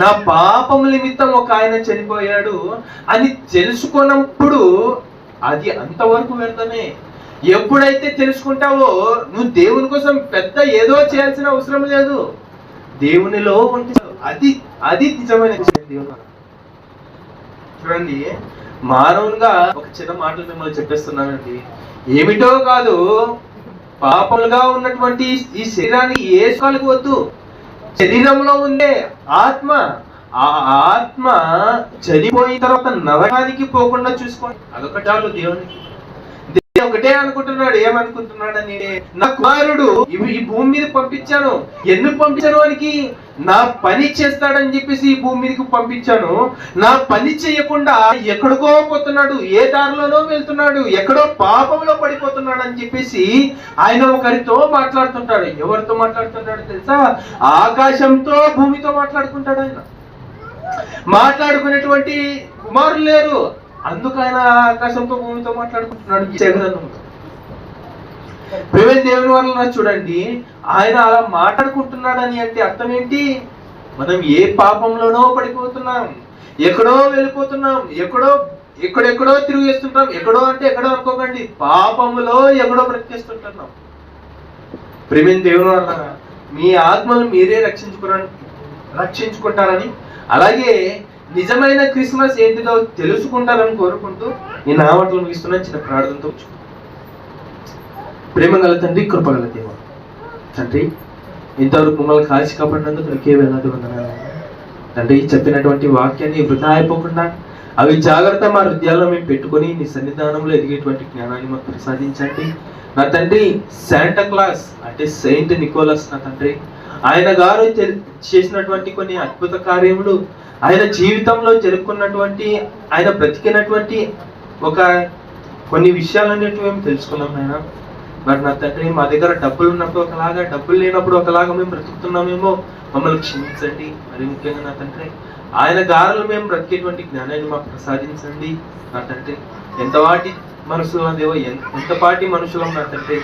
నా పాపం నిమిత్తం ఒక ఆయన చనిపోయాడు అని తెలుసుకున్నప్పుడు అది అంతవరకు వ్యర్థమే. ఎప్పుడైతే తెలుసుకుంటావో నువ్వు దేవుని కోసం పెద్ద ఏదో చేయాల్సిన అవసరం లేదు, దేవునిలో ఉంటే అది నిజమైన దేవుడు. చూడండి, మానవునిగా ఒక చిన్న మాటలు మిమ్మల్ని చెప్పేస్తున్నానండి. ఏమిటో కాదు, పాపలుగా ఉన్నటువంటి ఈ శరీరానికి ఏ సుఖాలకు వద్దు. శరీరంలో ఉండే ఆత్మ, ఆ ఆత్మ చనిపోయిన తర్వాత నరకానికి పోకుండా చూసుకోండి. అదొక చాలు దేవునికి. ఒకటే అనుకుంటున్నాడు, ఏమనుకుంటున్నాడని, నా కుమారుడు ఈ భూమి మీద పంపించాను. ఎందుకు పంపించాను? వానికి నా పని చేస్తాడని చెప్పేసి ఈ భూమి మీదకి పంపించాను. నా పని చేయకుండా ఎక్కడికో పోతున్నాడు, ఏ దారిలోనో వెళ్తున్నాడు, ఎక్కడో పాపంలో పడిపోతున్నాడు అని చెప్పేసి ఆయన ఒకరితో మాట్లాడుతుంటాడు. ఎవరితో మాట్లాడుతుంటాడు తెలుసా? ఆకాశంతో భూమితో మాట్లాడుకుంటాడు. ఆయన మాట్లాడుకునేటువంటి కుమారులు లేరు, అందుకు ఆయన ఆకాశంతో భూమితో మాట్లాడుకుంటున్నాడు. ప్రేమ దేవుని వల్ల చూడండి, ఆయన అలా మాట్లాడుకుంటున్నాడని అంటే అర్థం ఏంటి? మనం ఏ పాపంలోనో పడిపోతున్నాం, ఎక్కడో వెళ్ళిపోతున్నాం, ఎక్కడెక్కడో తిరిగేస్తుంటాం. ఎక్కడో అంటే ఎక్కడో అనుకోకండి, పాపములో ఎక్కడో బ్రతికేస్తుంటున్నాం. ప్రేమ దేవుని వల్ల మీ ఆత్మను మీరే రక్షించుకుంటారని, అలాగే నిజమైన క్రిస్మస్ ఏంటిదో తెలుసుకుంటారని కోరుకుంటూ ఈ నా మాటలు ముగిస్తున్న చిన్న ప్రార్థనతో. ప్రేమ గల తండ్రి, కృపగల దేవ తండ్రి, ఇంతవరకు మమ్మల్ని కాల్చి కాపాడినందుకు నీకే వేలాది వందనాలు తండ్రి. చెప్పినటువంటి వాక్యాన్ని వృధా అయిపోకుండా అవి జాగ్రత్త మా హృదయాల్లో మేము పెట్టుకొని నీ సన్నిధానంలో ఎదిగేటువంటి జ్ఞానాన్ని మాకు ప్రసాదించండి నా తండ్రి. శాంటా క్లాస్ అంటే సెయింట్ నికోలస్ నా తండ్రి, ఆయన గారు చేసినటువంటి కొన్ని అద్భుత కార్యములు, ఆయన జీవితంలో జరుపుకున్నటువంటి, ఆయన బ్రతికినటువంటి కొన్ని విషయాలన్నిటిని మేము తెలుసుకున్నాం నాయన. మరి నా తండ్రి, మా దగ్గర డబ్బులు ఉన్నప్పుడు ఒకలాగా, డబ్బులు లేనప్పుడు ఒకలాగా మేము బ్రతుకుతున్నామేమో, మమ్మల్ని క్షమించండి. మరి ముఖ్యంగా నా తండ్రి, ఆయన గారులు మేము బ్రతికేటువంటి జ్ఞానాన్ని మాకు ప్రసాదించండి నా తండ్రి. ఎంతవాటి మనుషులు నా దేవ, ఎంతపాటి మనుషులం నా తండ్రి.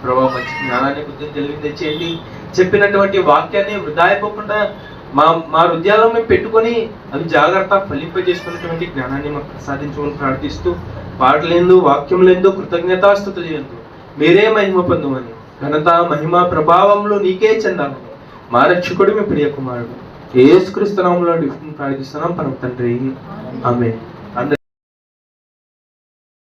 ప్రభావ మంచి జ్ఞానాన్ని బుద్ధిని తెలివి తెచ్చేయండి. చెప్పినటువంటి వాక్యాన్ని వృధా అయిపోకుండా మా హృదయాల్లో మేము పెట్టుకొని అవి జాగ్రత్త ఫలింపజేసుకున్నటువంటి జ్ఞానాన్ని మాకు ప్రసాదించమని ప్రార్థిస్తూ, పాటలేందు వాక్యం లేందు కృతజ్ఞతాస్తుతులు చేయందు మీరే మహిమ పొందమని, ఘనత మహిమ ప్రభావంలో నీకే చెందాలని మా రక్షకుడు మీ ప్రియ కుమారుడు యేసుక్రీస్తు నామములో ప్రార్థిస్తున్నాం పరమ తండ్రి, ఆమేన్.